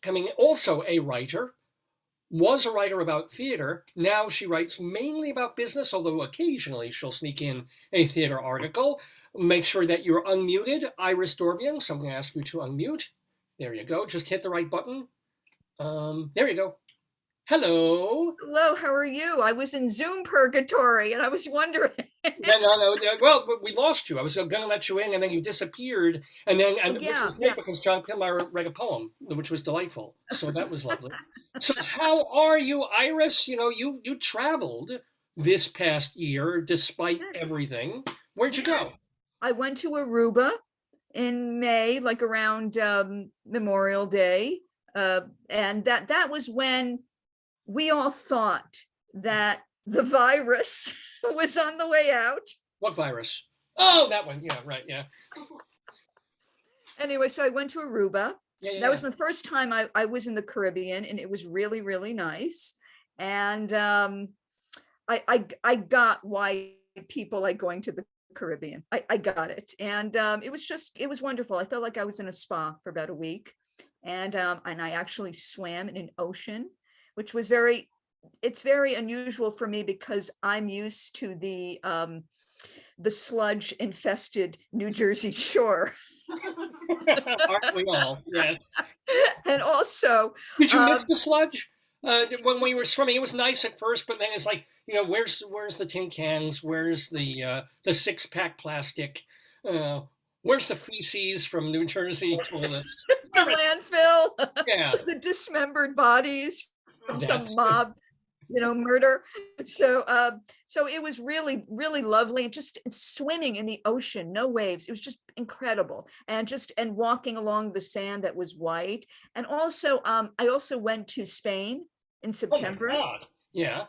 coming also a writer, was a writer about theater. Now she writes mainly about business, although occasionally she'll sneak in a theater article. Make sure that you're unmuted. Iris Dorbian, so I'm going to ask you to unmute. There you go. Just hit the right button. There you go. Hello. Hello, how are you? I was in Zoom purgatory and I was wondering. No. Well, we lost you. I was going to let you in, and then you disappeared. And then, which was great because John Pilmeyer read a poem, which was delightful. So that was lovely. So how are you, Iris? You know, you traveled this past year despite everything. Where'd you go? I went to Aruba in May, like around Memorial Day. And that was when we all thought that the virus was on the way out. What virus? Oh, that one. Yeah, right. Yeah. Anyway, so I went to Aruba. That was my first time I was in the Caribbean, and it was really, really nice. And I got why people like going to the Caribbean. I got it. And it was wonderful. I felt like I was in a spa for about a week. And I actually swam in an ocean, which was it's very unusual for me because I'm used to the sludge infested New Jersey shore. Aren't we all? Yes. And also, did you miss the sludge? When we were swimming, it was nice at first, but then it's like, you know, where's the tin cans? Where's the 6-pack plastic? Where's the feces from New Jersey toilets? The landfill. Yeah. The dismembered bodies from some mob, murder. So it was really, really lovely. And just swimming in the ocean, no waves. It was just incredible. And walking along the sand that was white. And also, I also went to Spain in September. Oh my God. Yeah.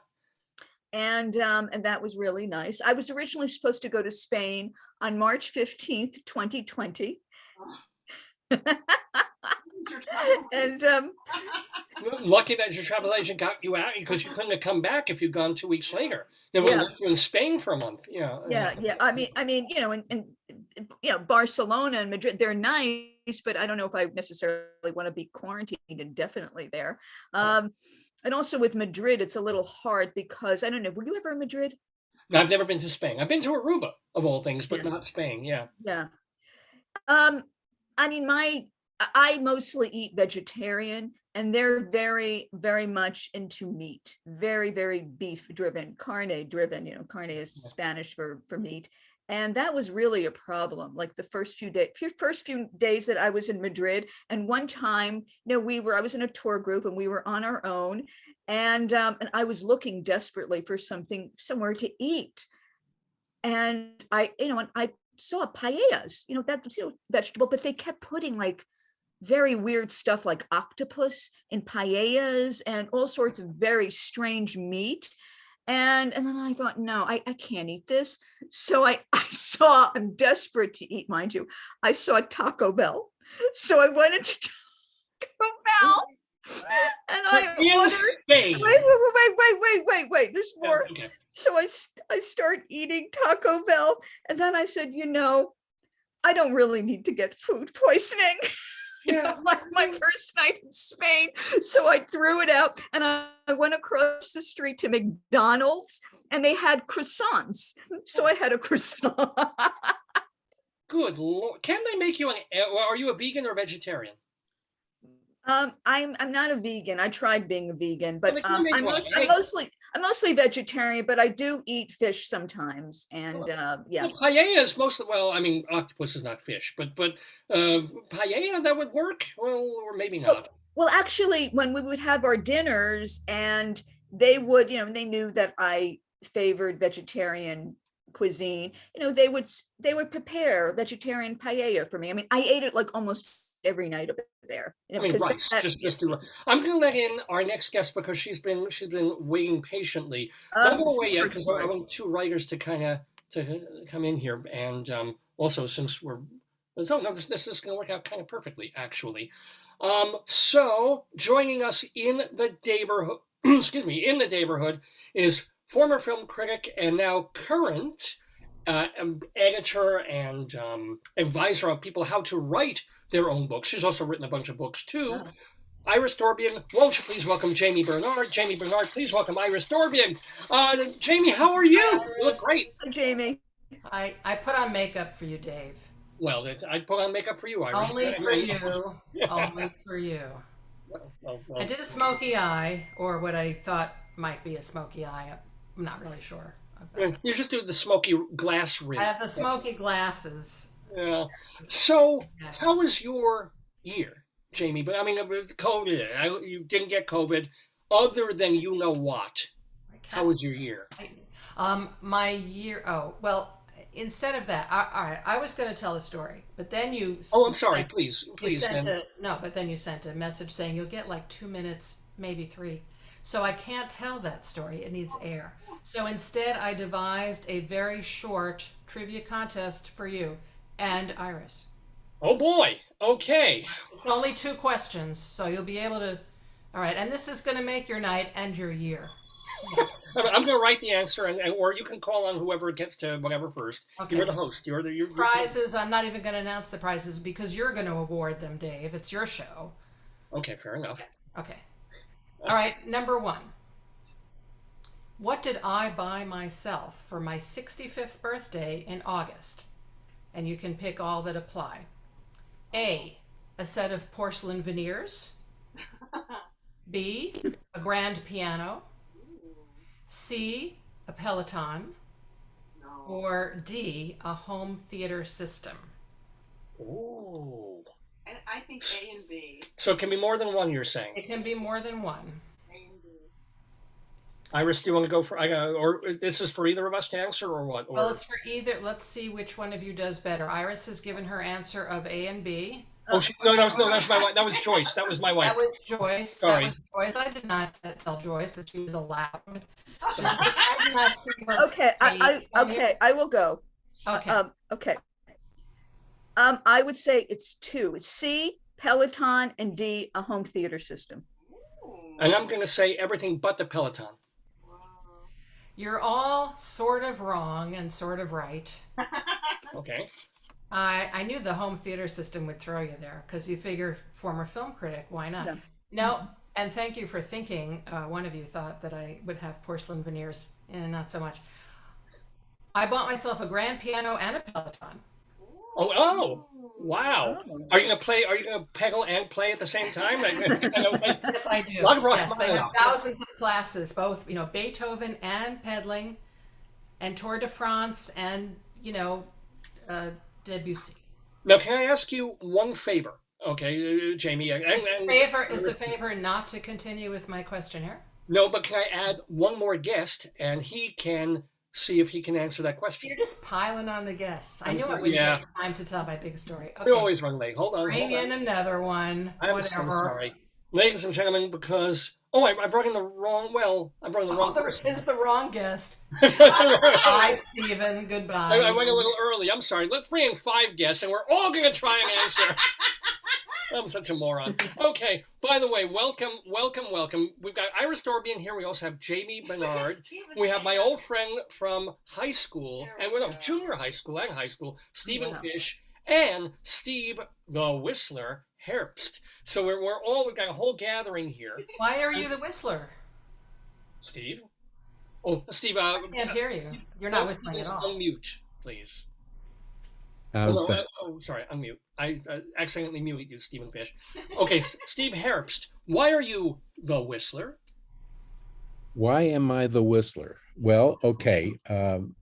And that was really nice. I was originally supposed to go to Spain on March 15th, 2020. And lucky that your travel agent got you out, because you couldn't have come back if you'd gone 2 weeks later. Then we were in Spain for a month. Yeah. I mean, and Barcelona and Madrid, they're nice, but I don't know if I necessarily want to be quarantined indefinitely there. And also with Madrid, it's a little hard because I don't know. Were you ever in Madrid? No, I've never been to Spain. I've been to Aruba, of all things, but not Spain. Yeah. Yeah. I mean, I mostly eat vegetarian, and they're very, very much into meat. Very, very beef driven, carne driven. Carne is Spanish for meat. And that was really a problem. Like the first few days that I was in Madrid, and one time, I was in a tour group and we were on our own, and I was looking desperately for somewhere to eat, and I saw paellas, that's vegetable, but they kept putting like very weird stuff like octopus in paellas and all sorts of very strange meat. And then I thought, no, I can't eat this. So I'm desperate to eat, mind you. I saw Taco Bell. So I went into Taco Bell and I ordered. Spain. Wait. There's more. Okay. So I start eating Taco Bell. And then I said, I don't really need to get food poisoning. My first night in Spain. So I threw it out and I went across the street to McDonald's and they had croissants. So I had a croissant. Good Lord. Can they make you are you a vegan or vegetarian? I'm not a vegan. I tried being a vegan, but I'm mostly vegetarian, but I do eat fish sometimes. And yeah. Paella is mostly, well, I mean, octopus is not fish, but paella, that would work. Well, or maybe not. Well, actually, when we would have our dinners and they would, they knew that I favored vegetarian cuisine, they would prepare vegetarian paella for me. I mean, I ate it like almost every night over there. I mean, right. I'm going to let in our next guest because she's been waiting patiently. Don't go away yet because I want 2 writers to come in here, and also since this is going to work out kind of perfectly, actually. So joining us in the Daverhood, in the Daverhood is former film critic and now current editor and advisor on people how to write their own books. She's also written a bunch of books too. Oh. Iris Dorbian, won't you please welcome Jamie Bernard? Jamie Bernard, please welcome Iris Dorbian. Jamie, how are you? You look great. Hi, Jamie. I put on makeup for you, Dave. Well, I put on makeup for you, Iris. Only for you. Only for you. Well. I did a smoky eye, or what I thought might be a smoky eye. I'm not really sure. You just do the smoky glass ring. I have the smoky glasses. Yeah. So, how was your year, Jamie? But I mean, it was COVID. You didn't get COVID. Other than you know what? How was your year? My year. Oh well. Instead of that, all right. I was going to tell a story, but then you. Oh, I'm sorry. Please. But then you sent a message saying you'll get like 2 minutes, maybe 3. So I can't tell that story. It needs air. So instead, I devised a very short trivia contest for you and Iris. Oh boy. Okay. It's only 2 questions, so you'll be able to. All right, and this is going to make your night and your year. Yeah. I'm going to write the answer, or you can call on whoever gets to whatever first. Okay. You're the host. You're prizes. I'm not even going to announce the prizes because you're going to award them, Dave. It's your show. Okay, fair enough. Okay. All right, number 1. What did I buy myself for my 65th birthday in August? And you can pick all that apply. A set of porcelain veneers. B, a grand piano. C, a Peloton. No. Or D, a home theater system. Ooh. I think A and B. So it can be more than one, you're saying? It can be more than one. A and B. Iris, do you want to go for, or this is for either of us to answer, or what? Well, it's for either. Let's see which one of you does better. Iris has given her answer of A and B. Oh, that was my wife. That was Joyce. That was my wife. That was Joyce. Sorry. That was Joyce. I did not tell Joyce that she was allowed. I did not see her. Okay, I will go. Okay. Okay. I would say it's 2. It's C, Peloton, and D, a home theater system. And I'm going to say everything but the Peloton. You're all sort of wrong and sort of right. Okay. I knew the home theater system would throw you there because you figure former film critic, why not? No, and thank you for thinking. One of you thought that I would have porcelain veneers, and not so much. I bought myself a grand piano and a Peloton. Oh, wow. Are you going to play? Are you going to pedal and play at the same time? Yes, I do. Yes, they have thousands of classes, both Beethoven and pedaling, and Tour de France, and Debussy. Now, can I ask you one favor? Okay, Jamie. Is the favor not to continue with my questionnaire? No, but can I add one more guest, and he can see if he can answer that question? You're just piling on the guests. I knew I wouldn't get time to tell my big story. Okay. We always run late. Hold on. Bring in another one. I'm so sorry. Ladies and gentlemen, because... Oh, I brought in the wrong... Well, I brought in the wrong person. It's the wrong guest. Bye, Stephen. Goodbye. I went a little early. I'm sorry. Let's bring in 5 guests, and we're all going to try and answer. I'm such a moron. Okay. By the way, welcome. We've got Iris Dorbian here. We also have Jamie Bernard. We have my old friend from high school, junior high school and high school, Stephen Fish, and Steve the Whistler Herbst. So we've got a whole gathering here. Why are you the whistler? Steve? Oh, Steve. I can't hear you. You're not whistling at all. Unmute, please. Sorry, unmute. I accidentally muted you, Stephen Fish. Okay, Steve Herbst, why are you the whistler? Why am I the whistler? Well, okay.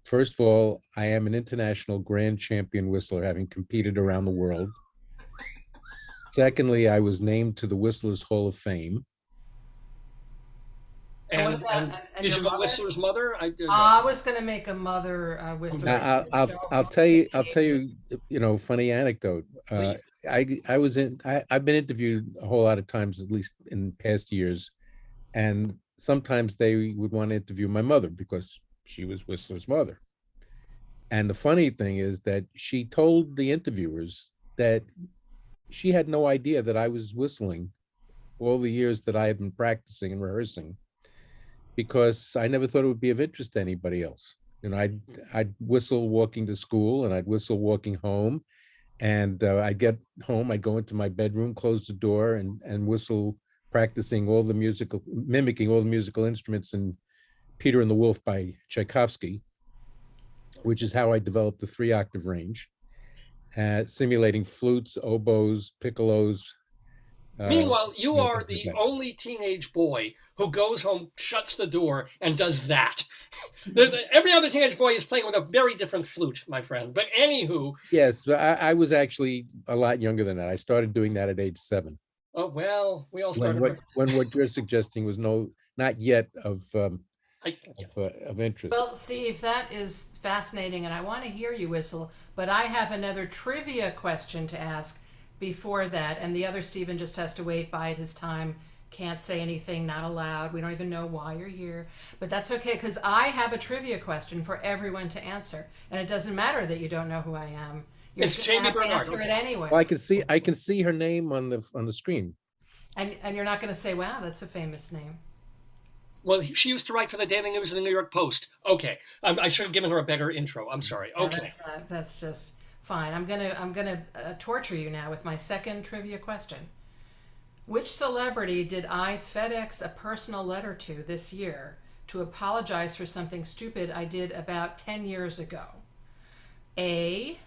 First of all, I am an international grand champion whistler, having competed around the world. Secondly, I was named to the Whistlers Hall of Fame. And did you know Whistler's mother? I was going to make a mother whistler. I'll tell you, funny anecdote. I've been interviewed a whole lot of times, at least in past years, and sometimes they would want to interview my mother because she was Whistler's mother. And the funny thing is that she told the interviewers that she had no idea that I was whistling all the years that I had been practicing and rehearsing, because I never thought it would be of interest to anybody else. I'd whistle walking to school, and I'd whistle walking home, And I'd get home, I'd go into my bedroom, close the door, and whistle, practicing all the musical, mimicking all the musical instruments in Peter and the Wolf by Tchaikovsky, which is how I developed the 3-octave range, simulating flutes, oboes, piccolos. Meanwhile, you are Things like the that. only teenage boy who goes home, shuts the door, and does that. Every other teenage boy is playing with a very different flute, my friend. But anywho, Yes, but I was actually a lot younger than that. I started doing that at age 7. oh well, we all When started. what you're suggesting was not yet I, of interest. Well, Steve, that is fascinating, and I want to hear you whistle, but I have another trivia question to ask before that, and the other Stephen just has to wait, bide his time, can't say anything, not allowed. We don't even know why you're here, but that's okay, because I have a trivia question for everyone to answer, and it doesn't matter that you don't know who I am. You're It's gonna Jamie have to Bernard, answer it okay. anyway, Well, I can see her name on the screen. and you're not going to say, "Wow, that's a famous name." well, she used to write for the Daily News and the New York Post. Okay, I should have given her a better intro. I'm sorry. No, Okay. that's just fine. I'm gonna torture you now with my second trivia question. Which celebrity did I FedEx a personal letter to this year to apologize for something stupid I did about 10 years ago? A.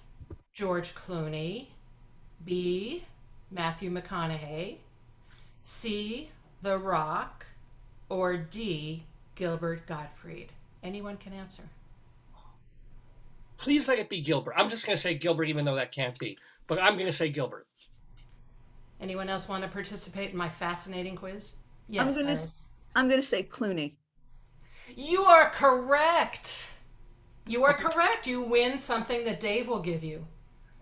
George Clooney. B. Matthew McConaughey. C. The Rock. Or D. Gilbert Gottfried. Anyone can answer. Please let it be Gilbert. I'm just going to say Gilbert, even though that can't be. But I'm going to say Gilbert. Anyone else want to participate in my fascinating quiz? Yes. I'm gonna say Clooney. You are correct. You are correct. You win something that Dave will give you.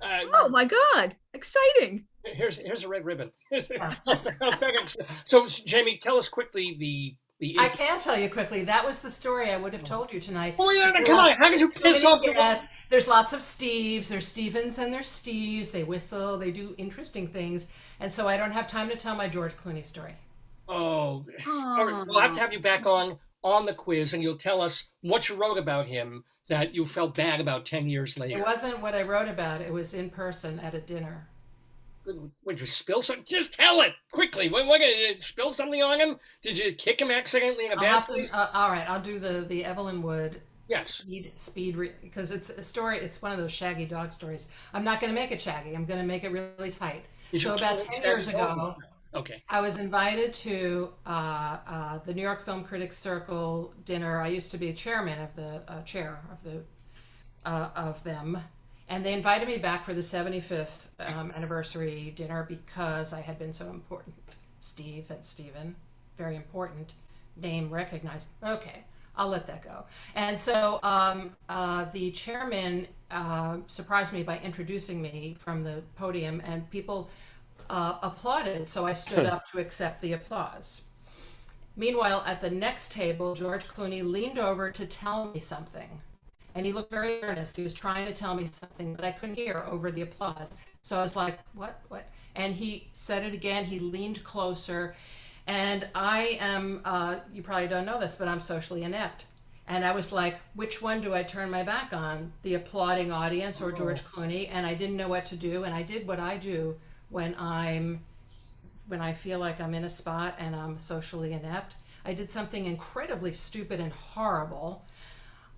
Oh my God, exciting. Here's a red ribbon. So, Jamie, tell us quickly the. I can tell you quickly. That was the story I would have told you tonight. Oh yeah, come on! How did you piss off the? Yes, there's lots of Steves. There's Stevens and there's Steves. They whistle. They do interesting things, and so I don't have time to tell my George Clooney story. Oh, all right. We'll have to have you back on the quiz, and you'll tell us what you wrote about him that you felt bad about 10 years later. It wasn't what I wrote about. It was in person at a dinner. Would you spill something? Just tell it quickly. What, did you spill something on him? Did you kick him accidentally in a bathroom? All right, I'll do the Evelyn Wood. Yes. Because it's a story. It's one of those shaggy dog stories. I'm not going to make it shaggy. I'm going to make it really tight. So about 10 years ago, okay, I was invited to the New York Film Critics Circle dinner. I used to be chairman of the chair of them. And they invited me back for the 75th anniversary dinner because I had been so important. Steve and Stephen, very important, name recognized. Okay, I'll let that go. And so the chairman surprised me by introducing me from the podium, and people applauded. So I stood up to accept the applause. Meanwhile, at the next table, George Clooney leaned over to tell me something. And he looked very earnest. He was trying to tell me something, but I couldn't hear over the applause. So I was like, what? And he said it again. He leaned closer. And I am, you probably don't know this, but I'm socially inept. And I was like, which one do I turn my back on? The applauding audience or George Clooney? And I didn't know what to do. And I did what I do when I feel like I'm in a spot and I'm socially inept. I did something incredibly stupid and horrible.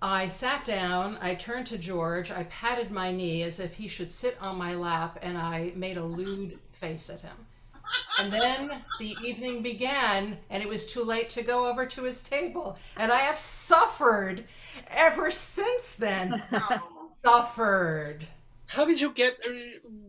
I sat down, I turned to George, I patted my knee as if he should sit on my lap, and I made a lewd face at him. And then the evening began, and it was too late to go over to his table. And I have suffered ever since then. Suffered. How did you get,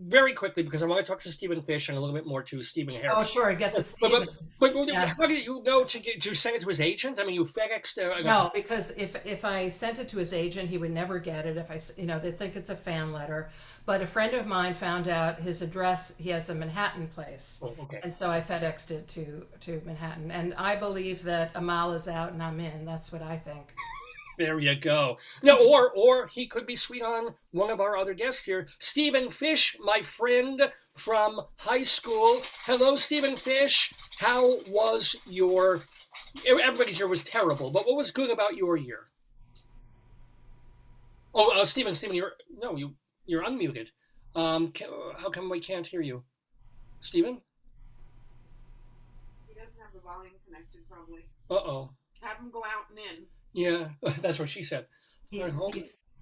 very quickly, because I want to talk to Stephen Fish and a little bit more to Stephen Harris. Oh, sure, get the Stevens. But how did you know did you send it to his agent? I mean, you FedExed. No, because if I sent it to his agent, he would never get it. If they think it's a fan letter. But a friend of mine found out his address. He has a Manhattan place. Oh, okay. And so I FedExed it to Manhattan. And I believe that Amal is out and I'm in. That's what I think. There you go. No, or he could be sweet on one of our other guests here, Stephen Fish, my friend from high school. Hello, Stephen Fish. How was your? Everybody's year was terrible, but what was good about your year? Oh, Stephen, you're unmuted. How come we can't hear you, Stephen? He doesn't have the volume connected, probably. Uh-oh. Have him go out and in. Yeah, that's what she said.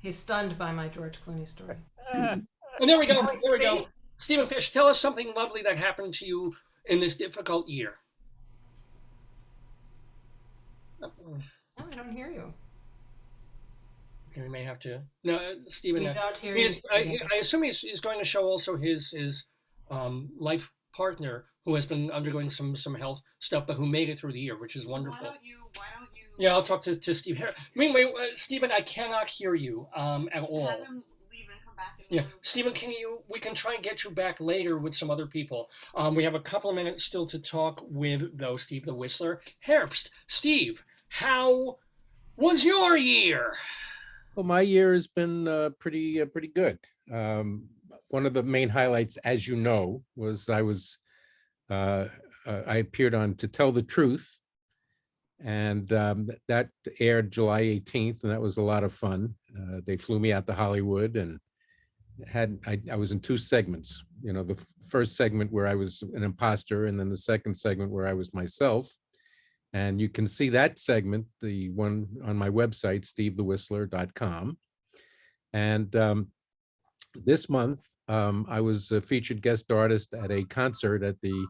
He's stunned by my George Clooney story. And there we go. There we go. Stephen Fish, tell us something lovely that happened to you in this difficult year. No, I don't hear you. Okay, we may have to. No, Stephen. We don't hear you. I assume he's going to show also his life partner who has been undergoing some health stuff, but who made it through the year, which is wonderful. Why don't you? Yeah, I'll talk to Steve. Meanwhile, Stephen, I cannot hear you at all. Have him leave and come back. Yeah, Stephen, we can try and get you back later with some other people. We have a couple of minutes still to talk with, though, Steve the Whistler. Herbst, Steve, how was your year? Well, my year has been pretty good. One of the main highlights, as you know, was I appeared on To Tell the Truth, and that aired July 18th, and that was a lot of fun. They flew me out to Hollywood, and I was in two segments. You know, the first segment where I was an imposter, and then the second segment where I was myself. And you can see that segment, the one on my website, stevethewhistler.com. And this month, I was a featured guest artist at a concert at the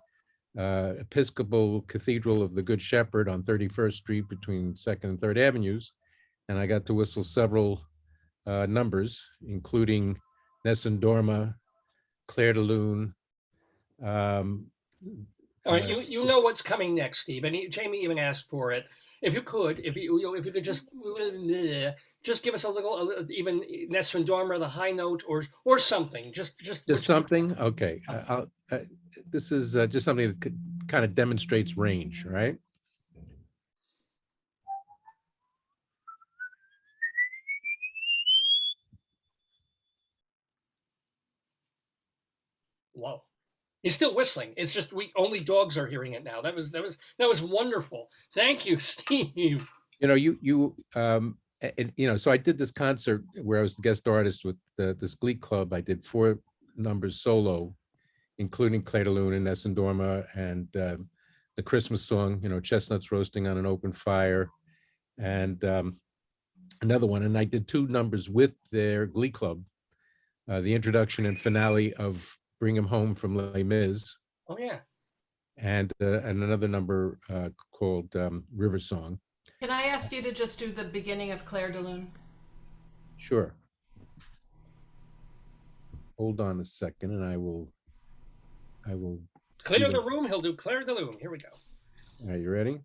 Episcopal Cathedral of the Good Shepherd on 31st Street between 2nd and 3rd Avenues. And I got to whistle several numbers, including Nessun Dorma, Clair de Lune. All right, you know what's coming next, Steve, and Jamie even asked for it. If you could just give us a little even Nessun Dorma, the high note, or something, just something. Okay, this is just something that kind of demonstrates range, right? Whoa. He's still whistling. It's just only dogs are hearing it now. That was wonderful. Thank you, Steve. You know, so I did this concert where I was the guest artist with this Glee Club. I did 4 numbers solo, including Clair de Lune and Nessun Dorma, and the Christmas song, you know, Chestnuts Roasting on an Open Fire, and another one. And I did 2 numbers with their Glee Club, the introduction and finale of Bring Him Home from Les Mis. Oh yeah. And another number called River Song. Can I ask you to just do the beginning of Clair de Lune? Sure. Hold on a second, and I will. Clear the room. He'll do Clair de Lune. Here we go. Are you ready?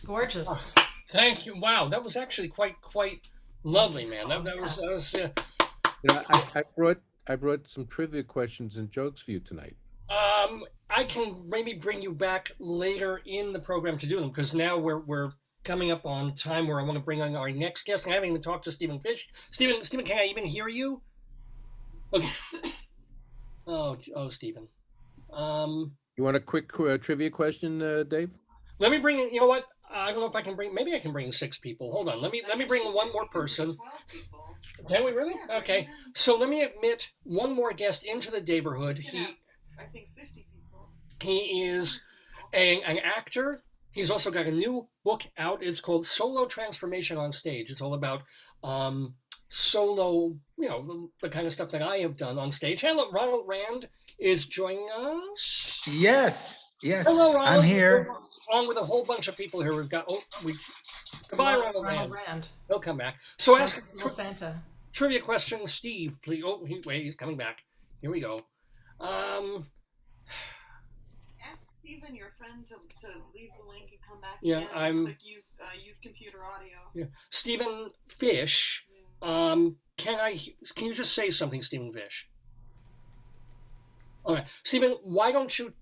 Gorgeous. Thank you. Wow, that was actually quite lovely, man. That was. You know, I brought some trivia questions and jokes for you tonight. I can maybe bring you back later in the program to do them because now we're coming up on time where I want to bring on our next guest. And I haven't even talked to Stephen Fish. Stephen, can I even hear you? Okay. Oh, Stephen. You want a quick trivia question, Dave? Let me bring in. You know what? I don't know if I can bring. Maybe I can bring 6 people. Hold on. Let me bring one more person. 12 people. Can we really? Okay. So let me admit one more guest into the Daverhood. I think 50 people. He is an actor. He's also got a new book out. It's called Solo Transformation on Stage. It's all about solo, the kind of stuff that I have done on stage. Hello, Ronald Rand is joining us. Yes. Hello, Ronald. I'm here. Along with a whole bunch of people here. We've got, goodbye, Ronald Rand. He'll come back. So ask Santa. trivia question, Steve, please. Oh, wait, he's coming back. Here we go. Ask Stephen, your friend, to leave the link and come back. Yeah, again and I'm. click use computer audio. Yeah, Stephen Fish. Yeah. Can you just say something, Stephen Fish? All right, Stephen, why don't you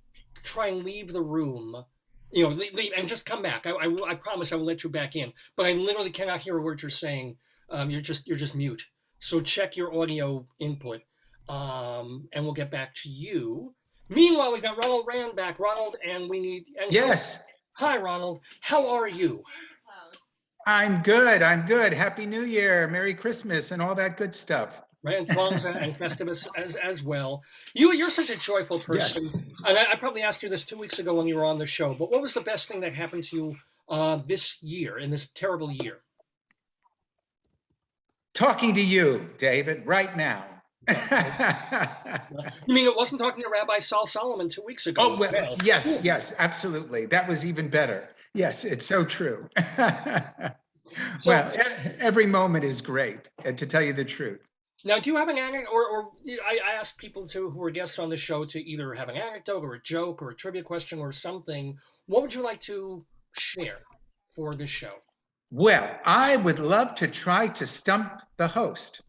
try and leave the room? Leave and just come back. I promise I will let you back in. But I literally cannot hear a word you're saying. You're just mute. So check your audio input, and we'll get back to you. Meanwhile, we got Ronald Rand back. Ronald, and we need. Yes. Hi, Ronald. How are you? I'm good. Happy New Year, Merry Christmas, and all that good stuff. Right, and Kwanzaa and Festivus as well. You're such a joyful person. Yes. And I probably asked you this 2 weeks ago when you were on the show, but what was the best thing that happened to you this year, in this terrible year? Talking to you, David, right now. You mean it wasn't talking to Rabbi Saul Solomon 2 weeks ago? Oh, well, yes, absolutely. That was even better. Yes, it's so true. Well, every moment is great, to tell you the truth. Now, do you have an anecdote, or I asked people who were guests on the show to either have an anecdote or a joke or a trivia question or something. What would you like to share for this show? Well, I would love to try to stump the host.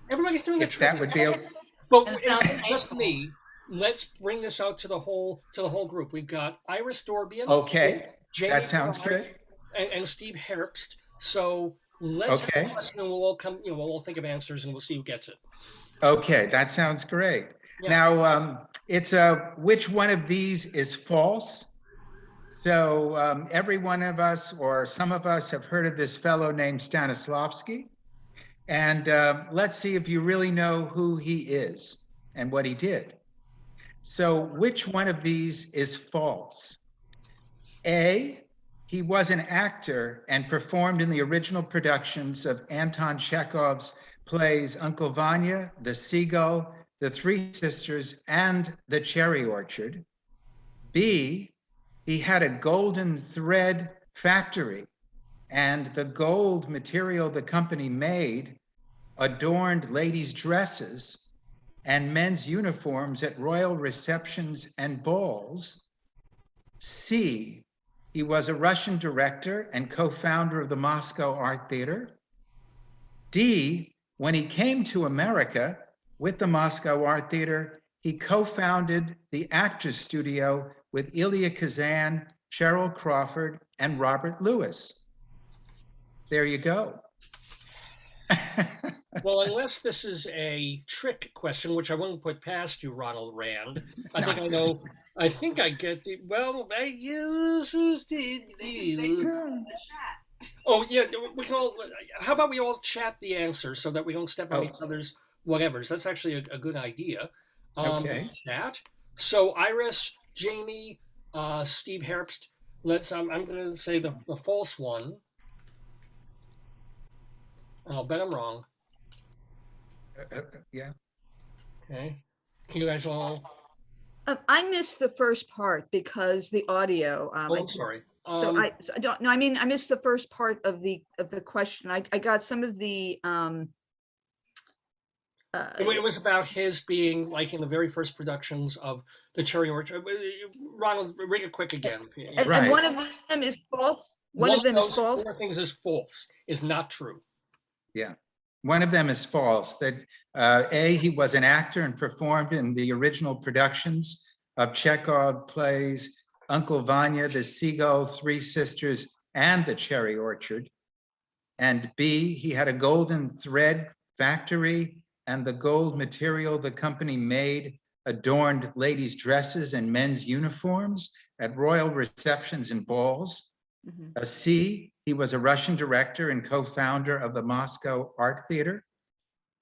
Everybody's doing the trivia. That would be but it's just me. Let's bring this out to the whole group. We've got IRIS Dorbian. Okay, Jamie that sounds Bernard, good. And Steve Herbst. So let's have a question and we'll all come. We'll all think of answers and we'll see who gets it. Okay, that sounds great. Yeah. Now, it's which one of these is false? So every one of us, or some of us, have heard of this fellow named Stanislavski. And let's see if you really know who he is and what he did. So which one of these is false? A, he was an actor and performed in the original productions of Anton Chekhov's plays Uncle Vanya, The Seagull, The Three Sisters, and The Cherry Orchard. B, he had a golden thread factory, and the gold material the company made adorned ladies' dresses and men's uniforms at royal receptions and balls. C, he was a Russian director and co-founder of the Moscow Art Theater. D, when he came to America with the Moscow Art Theater, he co-founded the Actors Studio with Elia Kazan, Cheryl Crawford, and Robert Lewis. There you go. Well, unless this is a trick question, which I won't put past you, Ronald Rand. I think I know. I think I get the. Well, I use the. Oh yeah, we can all. How about we all chat the answer so that we don't step on each other's whatevers? That's actually a good idea. Okay. Chat. So Iris, Jamie, Steve Herbst. I'm going to say the false one. I'll bet I'm wrong. Yeah. Okay. Can you guys all? I missed the first part because the audio. I'm sorry. So I don't know. I mean, I missed the first part of the question. I got some of the It was about his being like in the very first productions of the Cherry Orchard. Ronald, read it quick again. And one of them is false. One of them is false. Four things is false, is not true. Yeah, one of them is false. That he was an actor and performed in the original productions of Chekhov plays Uncle Vanya, The Seagull, Three Sisters, and The Cherry Orchard. And B, he had a golden thread factory, and the gold material the company made adorned ladies' dresses and men's uniforms at royal receptions and balls. A C, he was a Russian director and co-founder of the Moscow Art Theater.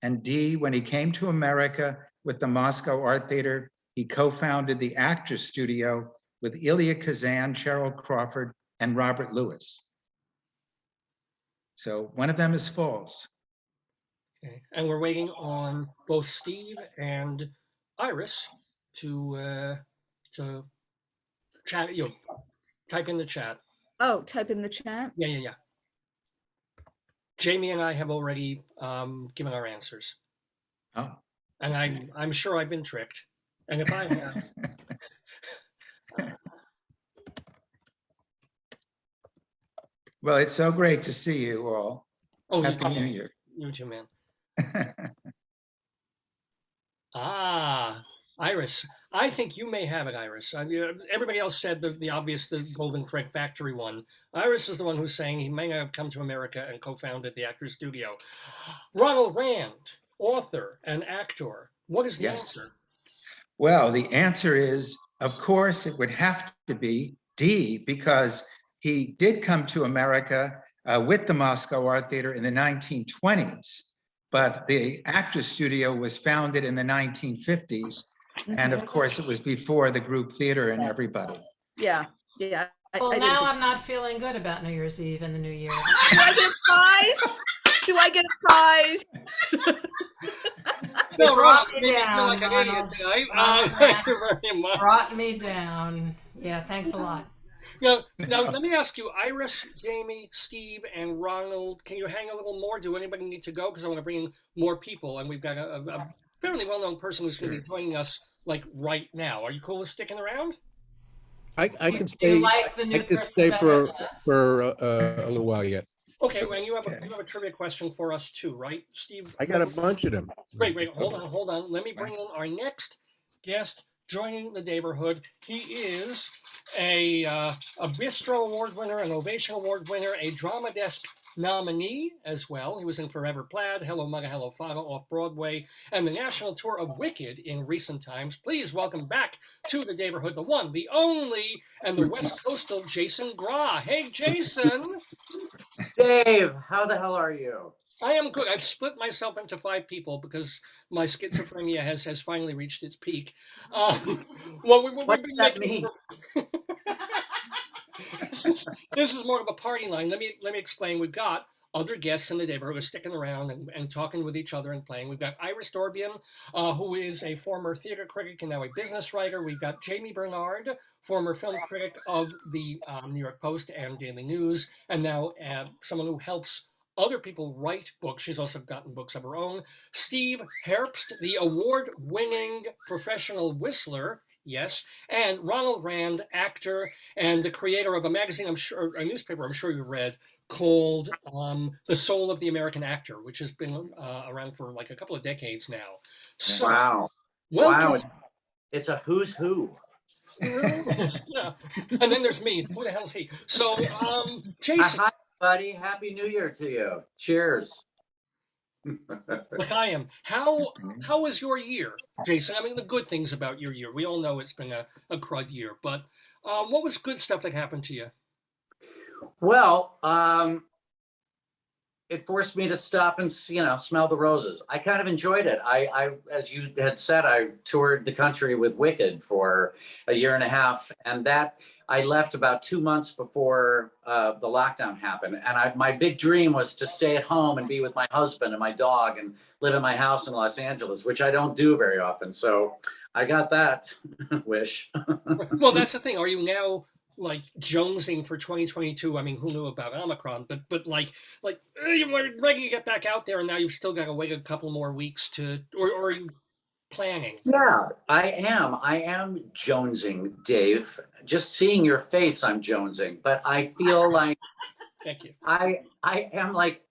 And D, when he came to America with the Moscow Art Theater, he co-founded the Actors Studio with Ilya Kazan, Cheryl Crawford, and Robert Lewis. So one of them is false. Okay. And we're waiting on both Steve and Iris to chat. Type in the chat. Oh, type in the chat. Yeah. Jamie and I have already given our answers. Oh. And I'm sure I've been tricked. And if I have. Well, it's so great to see you all. Oh, Happy New Year. You too, man. Iris. I think you may have it, Iris. Everybody else said the obvious, the Golden Thread Factory one. Iris is the one who's saying he may have come to America and co-founded the Actors Studio. Ronald Rand, author and actor. What is the answer? Well, the answer is, of course, it would have to be D, because he did come to America with the Moscow Art Theater in the 1920s, but the Actors Studio was founded in the 1950s. And of course, it was before the group theater and everybody. Yeah. Well, now I'm not feeling good about New Year's Eve and the New Year. Do I get a prize? Do I get a prize? No, brought me down. Thank you very much. Brought me down. Yeah, thanks a lot. Now, let me ask you, Iris, Jamie, Steve, and Ronald, can you hang a little more? Do anybody need to go? Because I want to bring in more people, and we've got a fairly well-known person who's going to be joining us like right now. Are you cool with sticking around? I can stay. I can stay for a little while yet. Okay, well, you have a trivia question for us too, right, Steve? I got a bunch of them. Wait, hold on. Let me bring in our next guest joining the Daverhood. He is a Bistro Award winner, an Ovation Award winner, a Drama Desk nominee as well. He was in Forever Plaid, Hello Mugga, Hello Fada off Broadway, and the national tour of Wicked in recent times. Please welcome back to the Daverhood, the one, the only, and the West Coastal Jason Gra. Hey, Jason. Dave, how the hell are you? I am good. I've split myself into 5 people because my schizophrenia has finally reached its peak. What does that mean? This is more of a party line. Let me explain. We've got other guests in the Daverhood who are sticking around and talking with each other and playing. We've got Iris Dorbian, who is a former theater critic and now a business writer. We've got Jamie Bernard, former film critic of the New York Post and Daily News, and now someone who helps other people write books. She's also gotten books of her own. Steve Herbst, the award-winning professional whistler. Yes, and Ronald Rand, actor and the creator of a magazine, a newspaper I'm sure you read, called The Soul of the American Actor, which has been around for like a couple of decades now. So, wow. Welcome. Wow. It's a who's who. Yeah. And then there's me. Who the hell's he? So, Jason. Hi, buddy. Happy New Year to you. Cheers. L'chaim, how was your year, Jason? I mean, the good things about your year. We all know it's been a crud year, but what was good stuff that happened to you? Well, it forced me to stop and, smell the roses. I kind of enjoyed it. I, as you had said, I toured the country with Wicked for a year and a half, and that I left about 2 months before the lockdown happened. And my big dream was to stay at home and be with my husband and my dog and live in my house in Los Angeles, which I don't do very often. So I got that wish. Well, that's the thing. Are you now like jonesing for 2022. I mean, who knew about Omicron? But you were ready to get back out there, and now you've still got to wait a couple more weeks to, or are you planning? Yeah, I am. I am jonesing, Dave. Just seeing your face, I'm jonesing. But I feel like Thank you. I am like,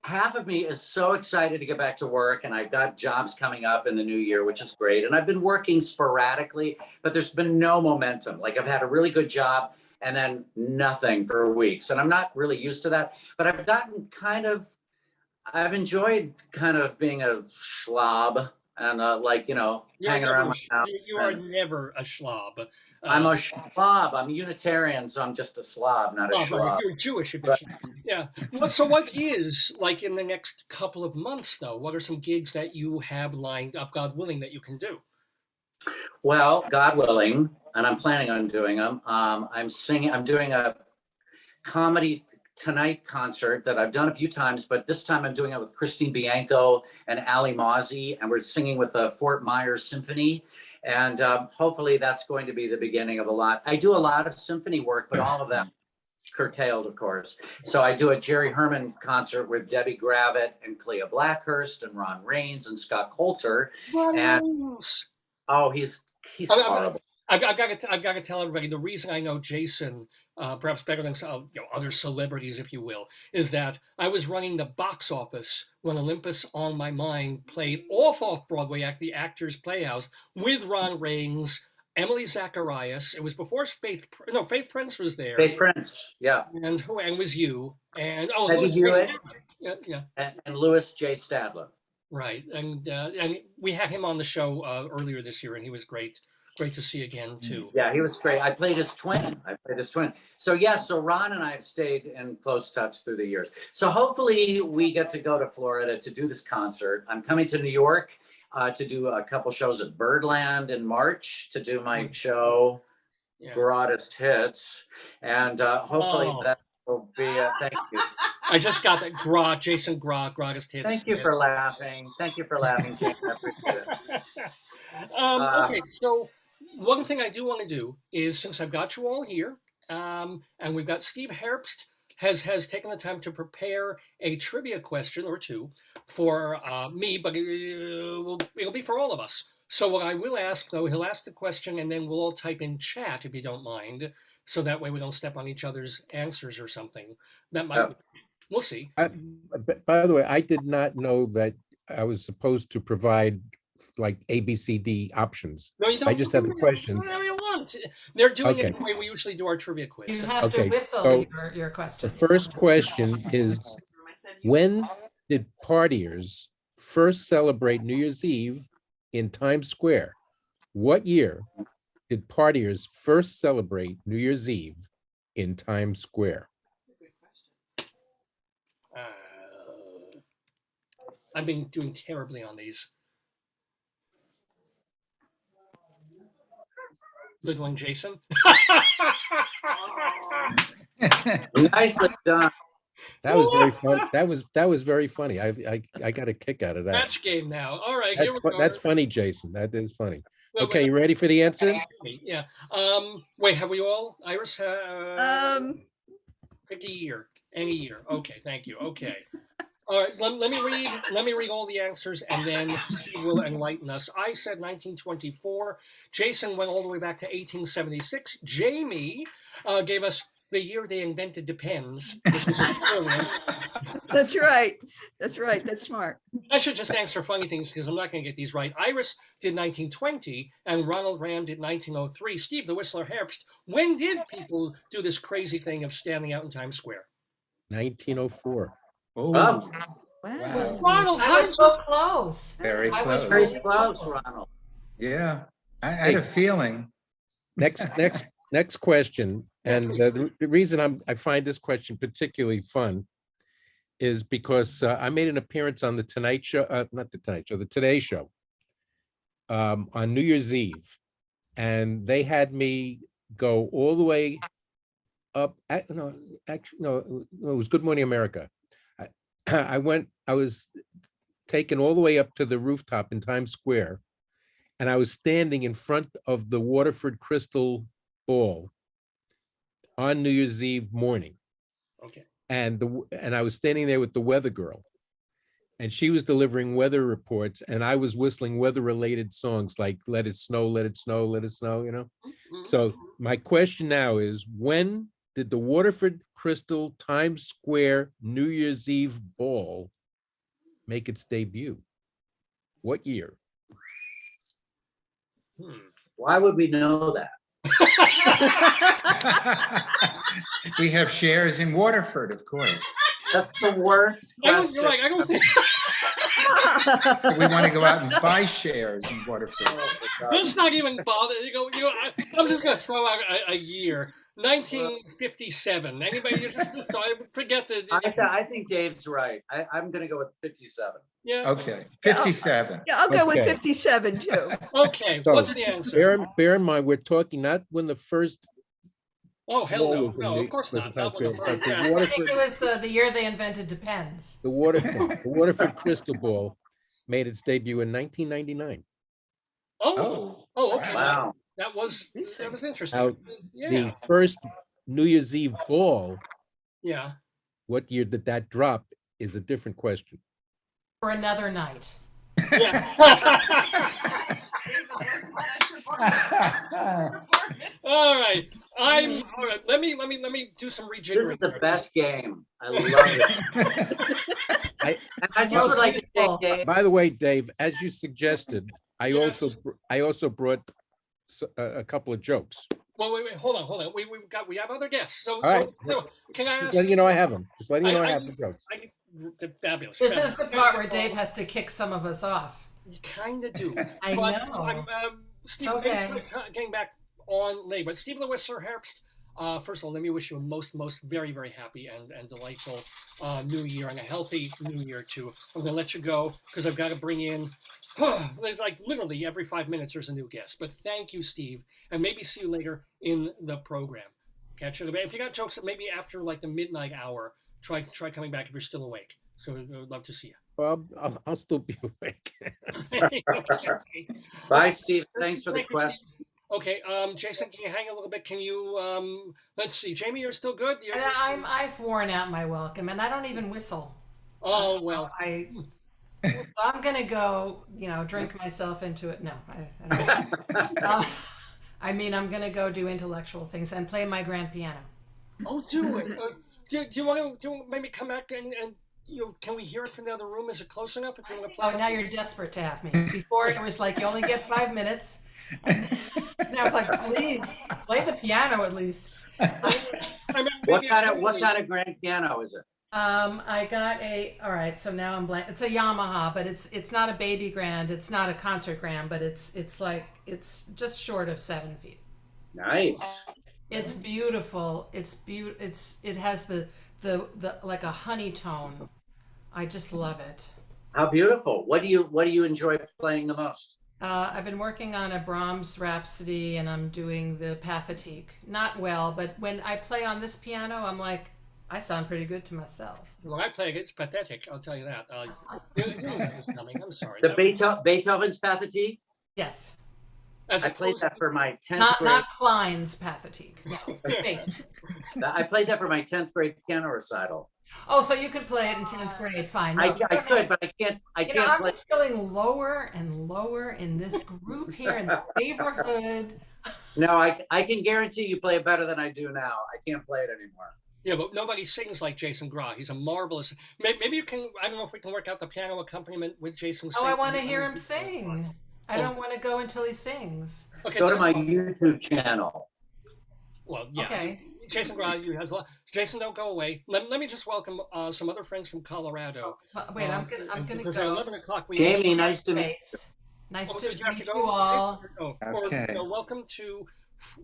half of me is so excited to get back to work, and I've got jobs coming up in the new year, which is great. And I've been working sporadically, but there's been no momentum. Like, I've had a really good job and then nothing for weeks. And I'm not really used to that, but I've enjoyed kind of being a slob and hanging around my house. You are never a slob. I'm a slob. I'm Unitarian, so I'm just a slob, not a slob. You're Jewish edition. Yeah. So what is, like, in the next couple of months, though? What are some gigs that you have lined up, God willing, that you can do? Well, God willing, and I'm planning on doing them. I'm doing a comedy tonight concert that I've done a few times, but this time I'm doing it with Christine Bianco and Ali Mozzie, and we're singing with the Fort Myers Symphony. And hopefully that's going to be the beginning of a lot. I do a lot of symphony work, but all of that curtailed, of course. So I do a Jerry Herman concert with Debbie Gravitt and Clea Blackhurst and Ron Raines and Scott Coulter. Raines. Oh, he's horrible. I've got to tell everybody, the reason I know Jason, perhaps better than other celebrities, if you will, is that I was running the box office when Olympus on My Mind played off Broadway at the Actors Playhouse with Ron Raines, Emily Zacharias. It was before Faith Prince was there. Faith Prince, yeah. And was you. And Peggy Hewitt. Yeah. And Louis J. Stadler. Right. And we had him on the show earlier this year, and he was great. Great to see again, too. Yeah, he was great. I played his twin. So Ron and I have stayed in close touch through the years. So hopefully we get to go to Florida to do this concert. I'm coming to New York to do a couple shows at Birdland in March to do my show, Broadest Hits. And hopefully that will be thank you. I just got that. Jason Broadest Hits. Thank you for laughing. Thank you for laughing, Jane. I appreciate it. Okay, so one thing I do want to do is, since I've got you all here, and we've got Steve Herbst has taken the time to prepare a trivia question or two for me, but it'll be for all of us. So what I will ask, though, he'll ask the question, and then we'll all type in chat, if you don't mind, so that way we don't step on each other's answers or something. That might, we'll see. By the way, I did not know that I was supposed to provide like ABCD options. No, you don't. I just have the questions. Whatever you want. They're doing it the way we usually do our trivia quiz. You have to whistle so your question. The first question is, when did partiers first celebrate New Year's Eve in Times Square? What year did partiers first celebrate New Year's Eve in Times Square? That's a good question. I've been doing terribly on these. Good one, Jason. Nicely done. That was very fun. That was very funny. I got a kick out of that. Match game now. All right, here we go. That's funny, Jason. That is funny. Okay, you ready for the answer? Yeah. Wait, have we all? Iris? Pick a year. Any year. Okay, thank you. Okay. All right, let me read all the answers, and then Steve will enlighten us. I said 1924. Jason went all the way back to 1876. Jamie gave us the year they invented Depends. That's right. That's right. That's smart. I should just answer funny things because I'm not going to get these right. Iris did 1920, and Ronald Rand did 1903. Steve, the Whistler Herbst, when did people do this crazy thing of standing out in Times Square? 1904. Oh, Wow. Ronald, I was so close. Very I was close. very close, Ronald. Yeah, I had a feeling. Next question, and the reason I find this question particularly fun is because I made an appearance on the Tonight Show, not the Tonight Show, the Today Show, on New Year's Eve, and they had me go all the way up. No, it was Good Morning America. I was taken all the way up to the rooftop in Times Square, and I was standing in front of the Waterford Crystal Ball, on New Year's Eve morning. Okay. And I was standing there with the weather girl, and she was delivering weather reports, and I was whistling weather-related songs like "Let It Snow, Let It Snow, Let It Snow." You know. So my question now is, when did the Waterford Crystal Times Square New Year's Eve ball make its debut? What year? Why would we know that? We have shares in Waterford, of course. That's the worst question. You're right. I don't think. We want to go out and buy shares in Waterford. Let's not even bother. I'm just going to throw out a year. 1957. Anybody just forget the. I think Dave's right. I'm going to go with 57. Yeah. Okay, 57. Yeah, I'll go with Okay. 57 too. Okay. So, What's the answer? Bear in mind, we're talking not when the first. Oh hell ball no! was in No, the of course not. Crystal That Times was the Square, first. but Yeah. the I think it Waterford, was the year they invented Depends. the Waterford Crystal Ball made its debut in 1999. Oh, okay. Wow. That was interesting. Now, Yeah. the first New Year's Eve ball, Yeah. what year did that drop, is a different question. For another night. Yeah. All right. All right. Let me do some rejiggering. This is the best game. I love it. I just would like to say, Dave, By the way, Dave, as you suggested, I Yes. also brought a couple of jokes. Well, wait. Hold on. We have other guests. So right. can I ask? Just letting you know I have them. Just letting you know I have the jokes. Fabulous. This is the part where Dave has to kick some of us off. You kind of do. I know. Steve, Okay. thanks for getting back on late. But Steve Lewis, Sir Herbst, first of all, let me wish you a most very, very happy and delightful New Year, and a healthy New Year too. I'm going to let you go because I've got to bring in. There's like literally every 5 minutes there's a new guest. But thank you, Steve, and maybe see you later in the program. Catch you. If you got jokes, maybe after like the midnight hour, try coming back if you're still awake. So I would love to see you. Well, I'll still be awake. bye, Steve. Thanks for the question. Okay, Jason, can you hang a little bit? Can you, let's see, Jamie, you're still good? I've worn out my welcome, and I don't even whistle. Oh, well. So I'm going to go, drink myself into it. No, I don't. I mean, I'm going to go do intellectual things and play my grand piano. Oh, do it. Do you want to maybe come back and can we hear it from the other room? Is it close enough? If you want to play now you're desperate to have me. Before it was like, you only get 5 minutes. And I was like, please, play the piano at least. What kind of grand piano is it? I got all right, so now I'm blank. It's a Yamaha, but it's not a baby grand. It's not a concert grand, but it's just short of 7 feet. Nice. It's beautiful. It has the like a honey tone. I just love it. How beautiful. What do you enjoy playing the most? I've been working on a Brahms Rhapsody, and I'm doing the Pathetique. Not well, but when I play on this piano, I'm like, I sound pretty good to myself. When I play, it's pathetic. I'll tell you that. I'm sorry. The Beethoven's Pathetique? Yes. I played that for my 10th grade. Not Klein's Pathetique. No. I played that for my 10th grade piano recital. Oh, so you could play it in 10th grade, fine. No, I could, but I can't I'm play. just feeling lower and lower in this group here in the Daverhood. No, I can guarantee you play it better than I do now. I can't play it anymore. Yeah, but nobody sings like Jason Gra. He's a marvelous. Maybe you can. I don't know if we can work out the piano accompaniment with Jason. Oh, I want to hear him sing. I don't want to go until he sings. Okay, go to my YouTube channel. Well, yeah. Okay. Jason Gra has a lot. Jason, don't go away. Let me just welcome some other friends from Colorado. Wait, I'm gonna go. At 11 o'clock. Jamie, nice to meet you. Nice to meet you you all. Okay. Welcome to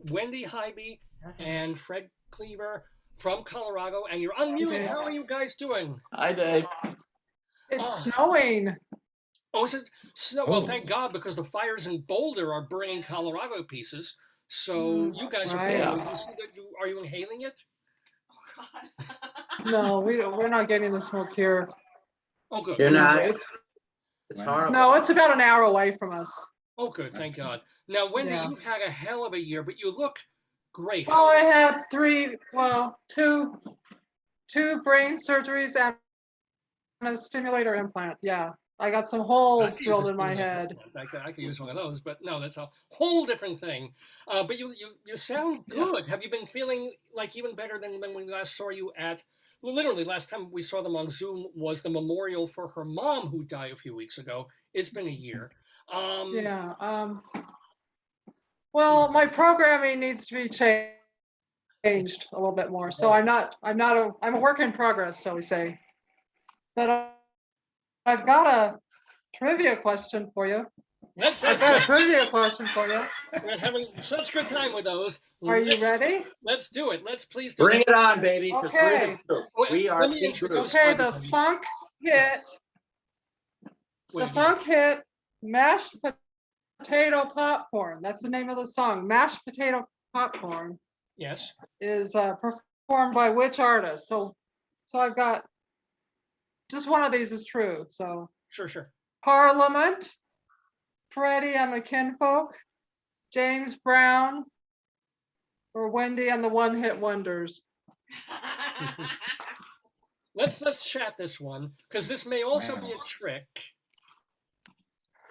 Wendy Hybe and Fred Cleaver from Colorado, and you're unmuted. How are you guys doing? Hi, Dave. It's snowing. Oh, is it snow? Well, thank God, because the fires in Boulder are burning Colorado pieces. So you guys are. Are you inhaling it? Oh God. No, we're not getting the smoke here. Oh, good. You're not. It's horrible. No, it's about an hour away from us. Oh, good. Thank God. Now, Wendy, you've had a hell of a year, but you look Great. Well, I had two brain surgeries and a stimulator implant. Yeah, I got some holes drilled in my head. I could use one of those, but no, that's a whole different thing. But you sound good. Have you been feeling like even better than when we last saw you at? Well, literally, last time we saw them on Zoom was the memorial for her mom who died a few weeks ago. It's been a year. Well, my programming needs to be changed a little bit more. So I'm a work in progress, shall we say. But I've got a trivia question for you. I've got a trivia question for you. We're having such good time with those. Are you ready? Let's do it. Let's please do Bring it on, baby. Okay. We are the group. Okay, the funk hit mashed potato popcorn. That's the name of the song. Mashed potato popcorn. Yes. Is performed by which artist? So I've got just one of these is true. So sure. Parliament, Freddie and the Kinfolk, James Brown, or Wendy and the One Hit Wonders. Let's chat this one because this may also be a trick.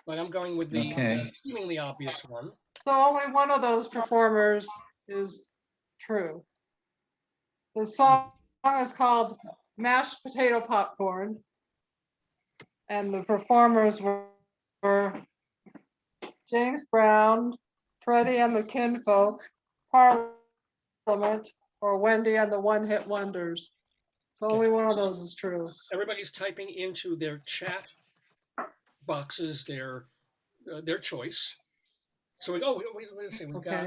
But I'm going with the seemingly obvious one. So only one of those performers is true. The song is called Mashed Potato Popcorn. And the performers were James Brown, Freddie and the Kinfolk, Parliament, or Wendy and the One Hit Wonders. So only one of those is true. Everybody's typing into their chat boxes their choice. So let's see. We've got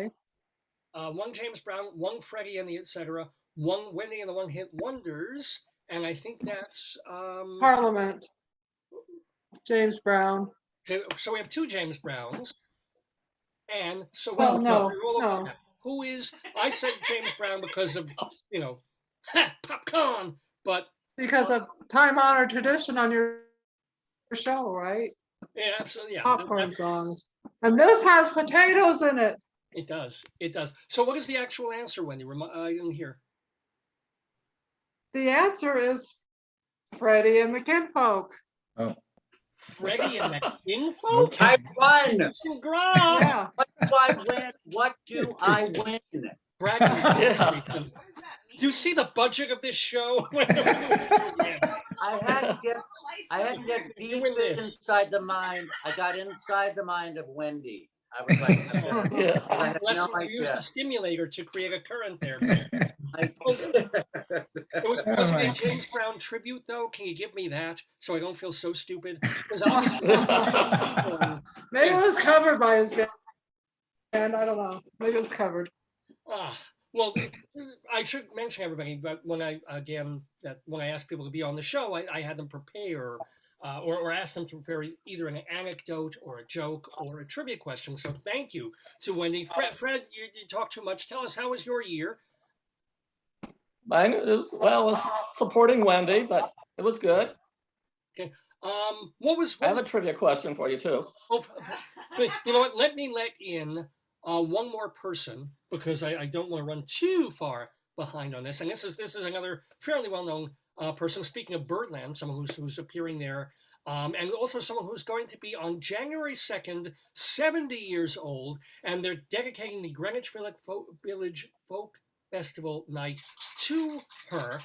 one James Brown, one Freddie and the etc., one Wendy and the One Hit Wonders, and I think that's Parliament. James Brown. So we have two James Browns, and so no. Who is? I said James Brown because of popcorn, but because of time-honored tradition on your show, right? Yeah, absolutely. Yeah. Popcorn songs. And this has potatoes in it. It does. So what is the actual answer, Wendy? I didn't hear. The answer is Freddie and the Kinfolk. Oh. Freddie and the Kinfolk? I won. Yeah. What do I win? What do I win? Do you see the budget of this show? I had to get deep inside the mind. I got inside the mind of Wendy. I was like, we used the stimulator to create a current there. It was a James Brown tribute, though. Can you give me that so I don't feel so stupid? Maybe it was covered by his band. I don't know. Maybe it was covered. Well, I should mention everybody, but when I asked people to be on the show, I had them prepare or ask them to prepare either an anecdote or a joke or a trivia question. So thank you to Wendy. Fred, you talk too much. Tell us, how was your year? Mine was supporting Wendy, but it was good. Okay. I have a trivia question for you too. Oh, you know what? Let me let in one more person because I don't want to run too far behind on this. And this is another fairly well-known person. Speaking of Birdland, someone who's appearing there, and also someone who's going to be on January 2nd, 70 years old, and they're dedicating the Greenwich Village Folk Festival night to her.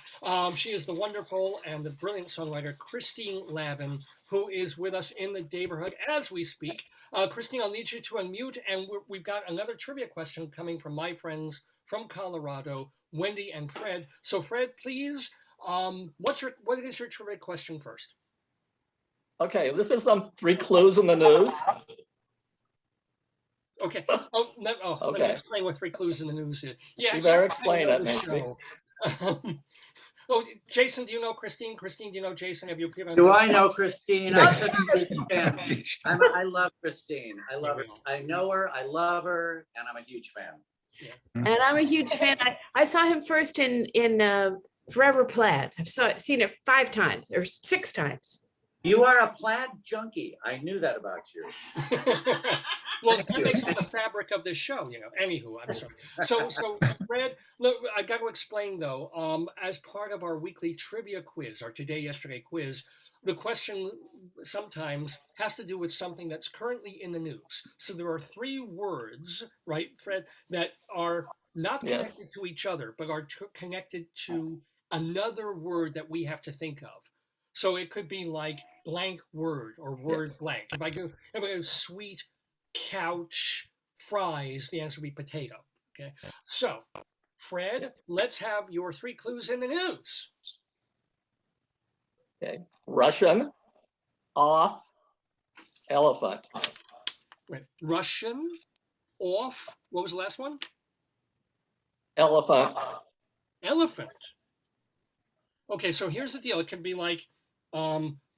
She is the wonderful and the brilliant songwriter Christine Lavin, who is with us in the Daverhood as we speak. Christine, I'll need you to unmute, and we've got another trivia question coming from my friends from Colorado, Wendy and Fred. So Fred, please, what is your trivia question first? Okay, this is 3 clues in the news. Okay. Okay. Let me explain what 3 clues in the news is. Yeah. You better explain it. Jason, do you know Christine? Christine, do you know Jason? Have you appeared on? Do I know Christine? I'm such a big fan. I love Christine. I love her. I know her. I love her, and I'm a huge fan. Yeah. And I'm a huge fan. I saw him first in Forever Plaid. I've seen it 5 times or 6 times. You are a plaid junkie. I knew that about you. Well, that makes it the fabric of this show, you know. Anywho, I'm sorry. So Fred, look, I got to explain though. As part of our weekly trivia quiz, our today yesterday quiz, the question sometimes has to do with something that's currently in the news. So there are 3 words, right, Fred, that are not connected to each other, but are connected to another word that we have to think of. So it could be like blank word or word blank. If I go sweet couch fries, the answer would be potato. Okay. So, Fred, let's have your 3 clues in the news. Okay. Russian, off, elephant. Wait, Russian, off. What was the last one? Elephant. Elephant. Okay, so here's the deal. It can be like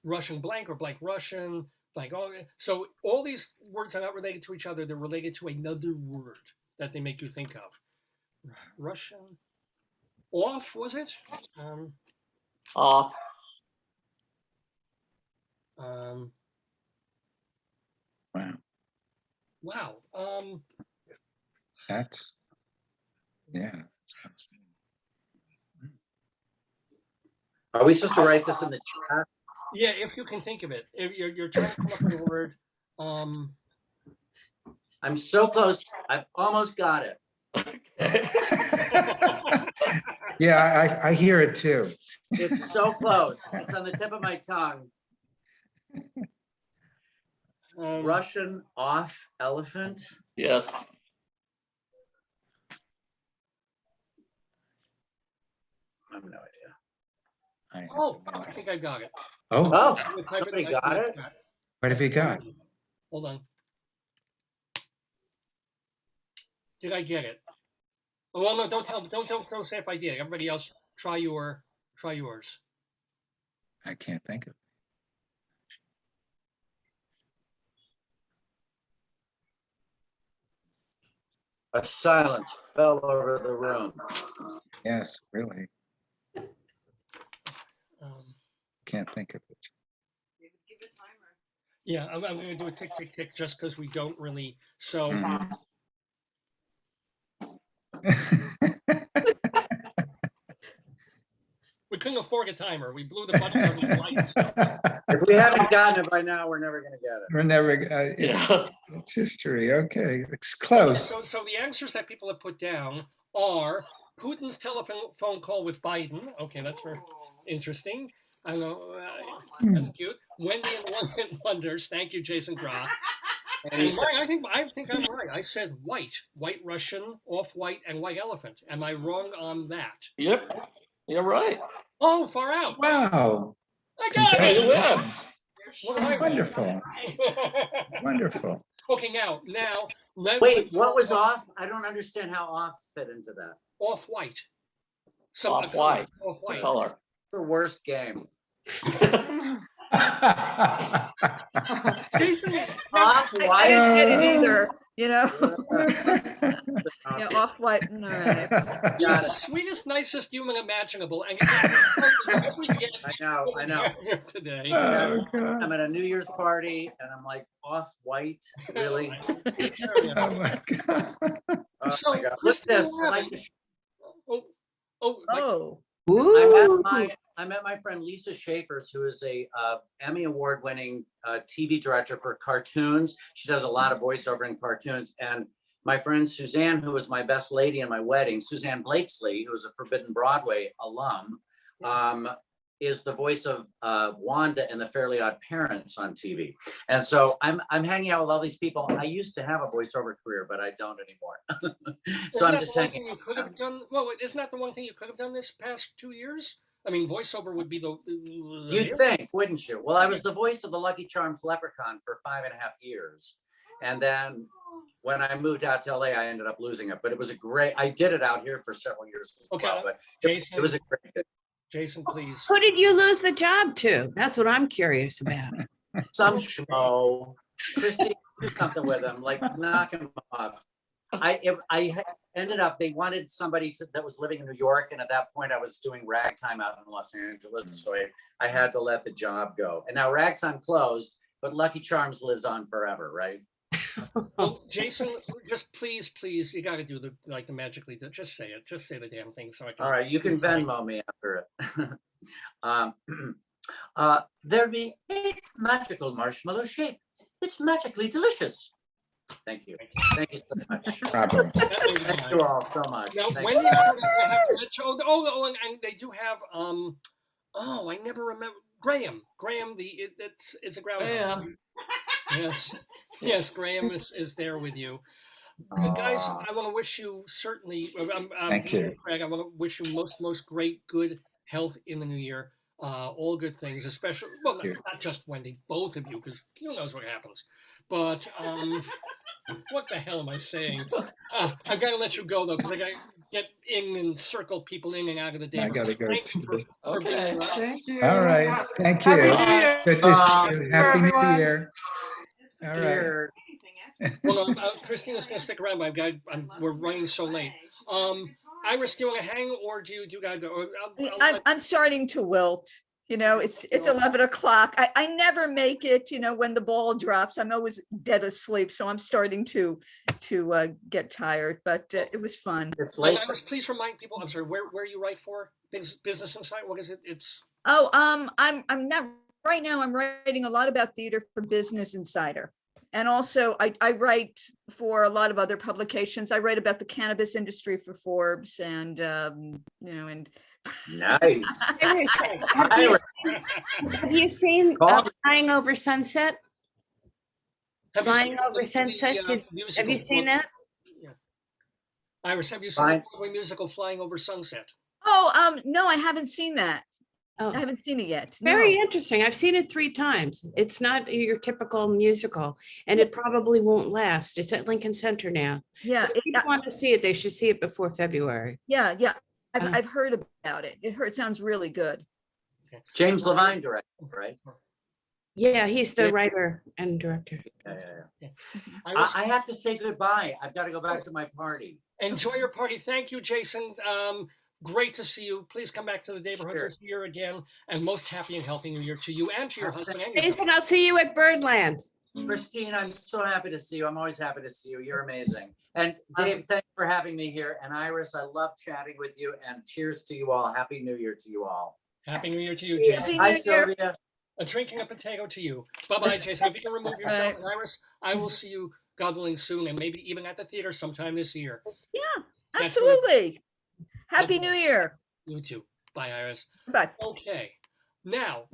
Russian blank or blank Russian, blank. So all these words are not related to each other. They're related to another word that they make you think of. Russian. Off, was it? Off. Wow. Wow. That's, yeah. Are we supposed to write this in the chat? Yeah, if you can think of it. If you're trying to come up with a word. I'm so close. I've almost got it. Yeah, I hear it too. It's so close. It's on the tip of my tongue. Russian off elephant. Yes. I have no idea. I think I got it. Oh, Somebody got it? What have you got? Hold on. Did I get it? Oh, well, no, don't say if I did. Everybody else, try yours. I can't think of it. A silence fell over the room. Yes, really. Can't think of it. Give a timer. Yeah, I'm going to do a tick, tick, tick, just because we don't really. So. We couldn't afford a timer. We blew the button on the lights. If we haven't gotten it by now, we're never going to get it. We're never. It's history. Okay, it's close. Okay, so the answers that people have put down are Putin's telephone call with Biden. Okay, that's very interesting. I know that's cute. Wendy and the One-Hit Wonders. Thank you, Jason Groff. And I think I'm right. I said white Russian, off-white, and white elephant. Am I wrong on that? Yep, you're right. Oh, far out! Wow! I got it. Wonderful. Wonderful. Okay, now. Wait, what was off? I don't understand how off fit into that. Off-white. Off-white. Off-white. Color. The worst game. I didn't get it either, you know. Yeah, off-white. All right. You're the sweetest, nicest human imaginable, and every guest I know. Today. Oh, I'm at a New Year's party, and I'm like off-white. Really? Oh my God. So, my God. What's this? I met my friend Lisa Shapers, who is a Emmy Award-winning TV director for cartoons. She does a lot of voiceover in cartoons. And my friend Suzanne, who was my best lady in my wedding, Suzanne Blakesley, who is a Forbidden Broadway alum, is the voice of Wanda in The Fairly Odd Parents on TV. And so I'm hanging out with all these people. I used to have a voiceover career, but I don't anymore. So I'm just saying. You could have done. Well, isn't that the one thing you could have done this past 2 years? I mean, voiceover would be the You'd think, wouldn't you? Well, I was the voice of the Lucky Charms leprechaun for 5.5 years. And then when I moved out to LA, I ended up losing it. But it was I did it out here for several years as well. But it was a great. Jason, please. Who did you lose the job to? That's what I'm curious about. Some schmo. Christy, do something with him, like knock him off. I ended up, they wanted somebody that was living in New York. And at that point I was doing ragtime out in Los Angeles. So I had to let the job go. And now ragtime closed, but Lucky Charms lives on forever, right? Well, Jason, just please, you got to do the magically. Just say it. Just say the damn thing. So I can. All right, you can Venmo me after it. There be 8 magical marshmallow shape. It's magically delicious. Thank you. Thank you so much. Bravo. Thank you all so much. Now, Thank when you. you have to let you, and they do have I never remember Graham. Graham, it's a groundhog. Yes, Graham is there with you. Guys, I want to wish you certainly. Thank you, Craig. I want to wish you most great good health in the new year. All good things, especially not just Wendy, both of you, because who knows what happens. But what the hell am I saying? I gotta let you go though, because I gotta get in and circle people in and out of the day. I gotta go Thank you too. for being with us. Thank you. All right, thank you. Happy New Year. Good to see you. Happy New everyone. Year. All right. Well, no, Christina's gonna stick around, but we're running so late. Iris, do you want to hang, or do you gotta go? I'm starting to wilt. You know, it's 11 o'clock. I never make it, when the ball drops. I'm always dead asleep. So I'm starting to get tired, but it was fun. It's late. Iris, please remind people, I'm sorry, where you write for? Business Insight? What is it? It's I'm not right now. I'm writing a lot about theater for Business Insider. And also I write for a lot of other publications. I write about the cannabis industry for Forbes and, and Nice. Have you seen Flying Over Sunset? Flying Over Sunset. Have you seen that? Yeah. Iris, have you seen the Broadway musical Flying Over Sunset? Oh, no, I haven't seen that. Oh. I haven't seen it yet. Very No. interesting. I've seen it 3 times. It's not your typical musical, and it probably won't last. It's at Lincoln Center now. Yeah. So if people want to see it, they should see it before February. Yeah. I've heard about it. It sounds really good. James Levine directed, right? Yeah, he's the writer and director. Yeah. I have to say goodbye. I've got to go back to my party. Enjoy your party. Thank you, Jason. Great to see you. Please come back to the Daverhood this year again, and most happy and healthy New Year to you and to your husband. And Jason, I'll see you at Birdland. Christine, I'm so happy to see you. I'm always happy to see you. You're amazing. And Dave, thanks for having me here. And Iris, I love chatting with you. And cheers to you all. Happy New Year to you all. Happy New Year to you, Jason. Hi, Sylvia. A drinking a potato to you. Bye-bye, Jason. If you can remove yourself, and Iris, I will see you, God willing, soon, and maybe even at the theater sometime this year. Yeah, absolutely. Happy New Year. You too. Bye, Iris. Bye. Okay. Now.